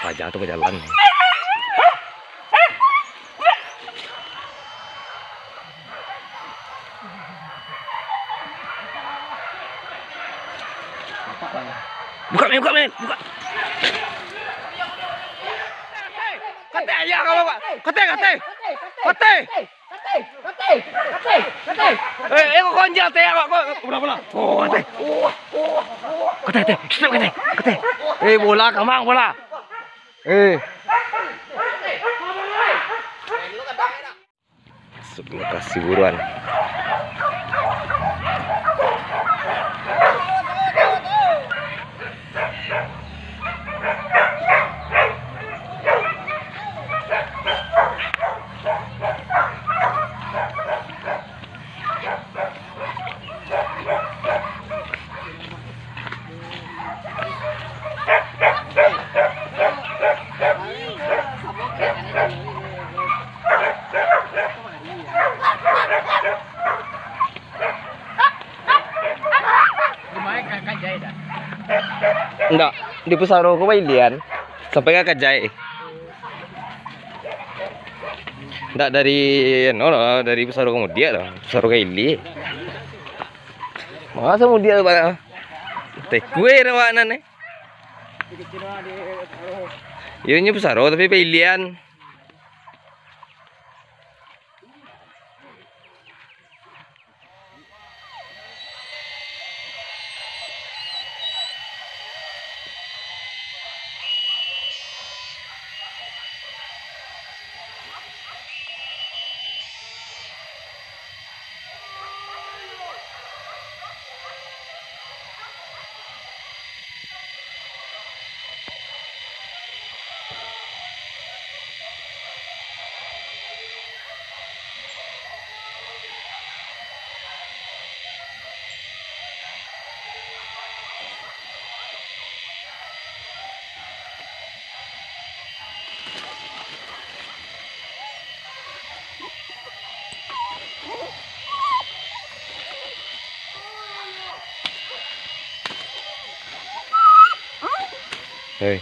Wajah tuh berjalan nih. Buka men, buka men, buka. Kate aja kalau Pak. Kate. Kok konjal teh kok. Bola. Oh, kate. Kate. Stop kate. Bola kamang bola. Masuk lokasi buruan. Enggak, di Pusaro ko Bailian sampai ke Kajai. Enggak dari dari Pusaro kemudian loh, Pusaro Kaili. Masa kemudian Pak? Teh kue rawanan nih. Ini Pusaro tapi Bailian. Hei.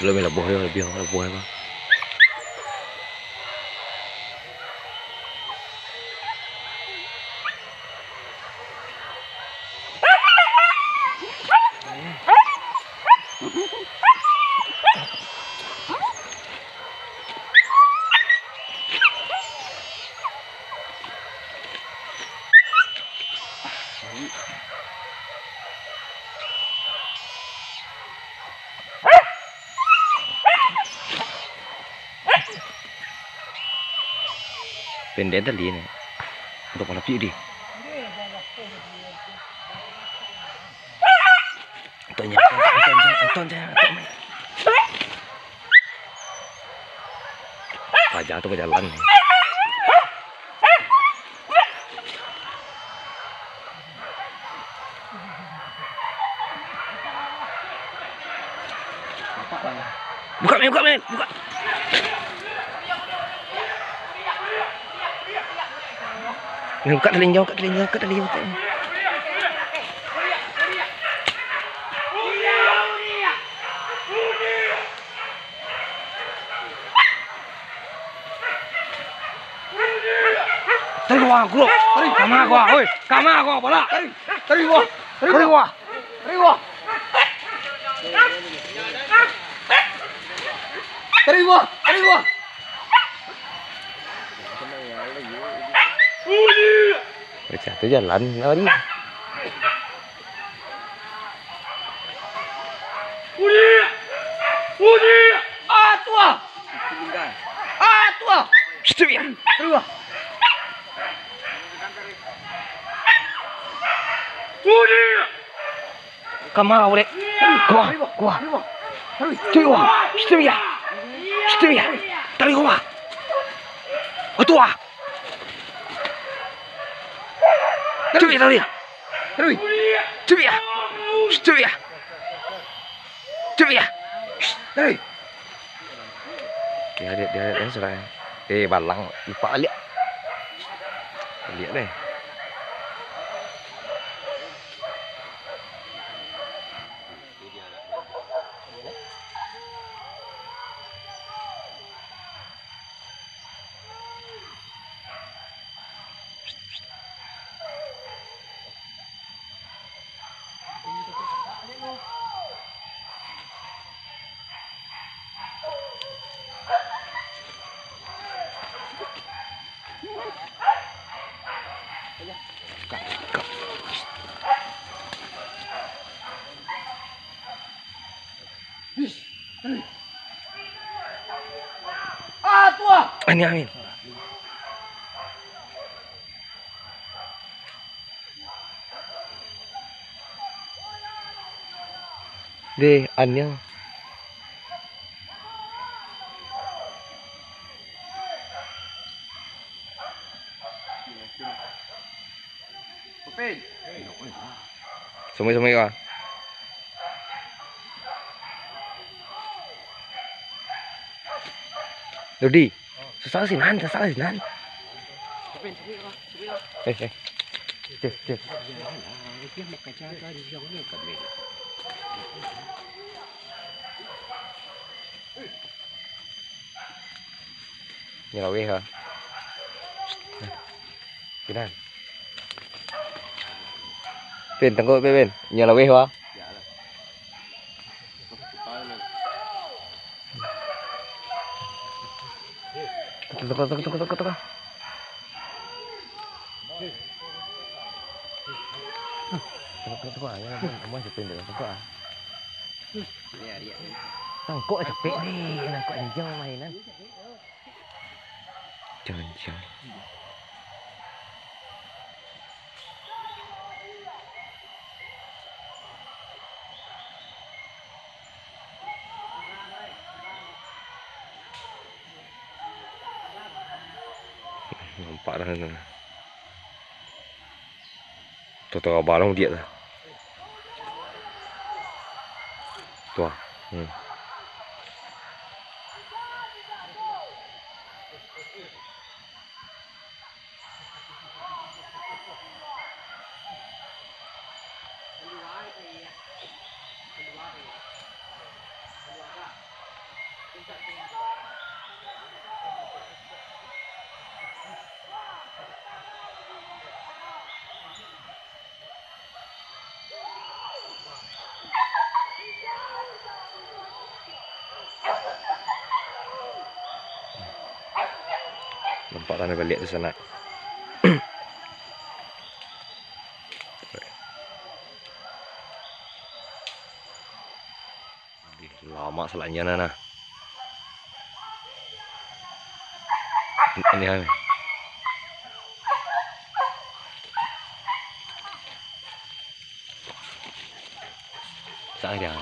Belum lebih Bang. Pendek tadi ini untuk malam di Anton wajah tuh berjalan nih. Buka men. Buka telinga. Tarik gua, Kama gua, bola. Tarik gua. Satu jalan lagi. Tua. Tua. Stop ya. Terus. Kama boleh. Kuah. Terus. Stop ya. Stop ya. Tarik kuah. Tua. Stop ya tadi. Terus. Stop ya. Stop ya. Stop ya. Terus. Dia sudah. Balang lupa lihat. Lihat deh. Tua. Ini amin. Deh, anjing. Sumai kah? Dodi, susah sih nan. Cek. Nyalawi hả? Kinan. Pin tengok pin. Nyalawi hả? Tunggu. Tunggu aja, kamu cepet deh, tunggu ah. Tangkuk cepet nih, nangkuk hijau mainan. Jangan. Nampak dah sana. Tuh balong dia dah. Tuh. Nampak tanah balik di sana. Lama selanjutnya nah. Ini kan. Saya.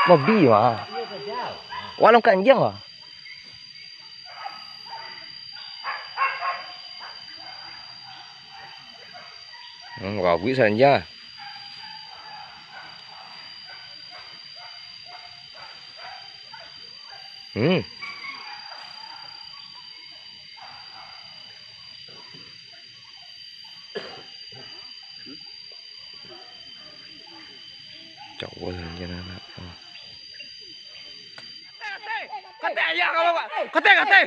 Babi mah. Walau kanjang ah. Babi saja. Cowok saja nak. Kate ya kalau kate.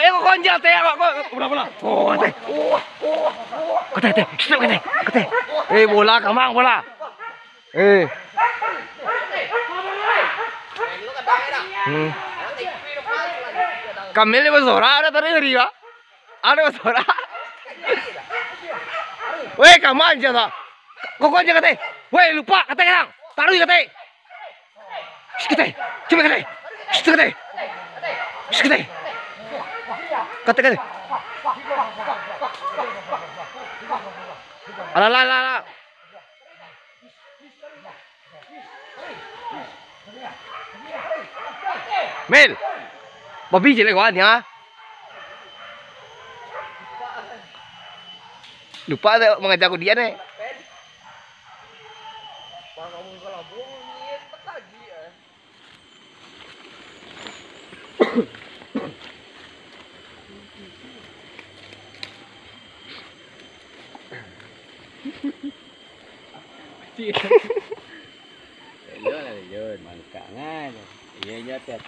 Kau konjak teh kau. Bola. Oh, kate. Kate. Stop kate. Bola kamang bola. Kamel ni bersorak ada tadi hari ya? Ada bersorak. Weh, kamang je tak? Kau konjak kate. Weh, lupa kate kan? Taruh kate. Kate. Cuba kate. Kate. Alah. Mel. Babi je lewat ya. Lupa ada mengajak dia nih. Lên mà cả ngay rồi. Vậy nhá tẹt.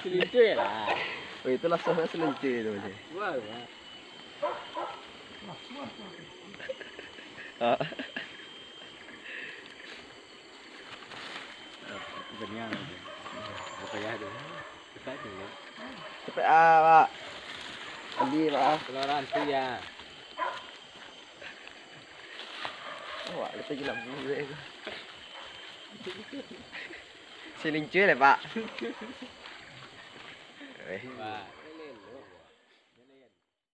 Selintir lah. Oh, itulah soalnya selintir tu. Wah. Benyang. Apa ya tu? Cepat tu. Cepat Pak. Ambil Pak. Keluaran tu ya. Wah, kita gila bulu. Selintir lah Pak. Wah.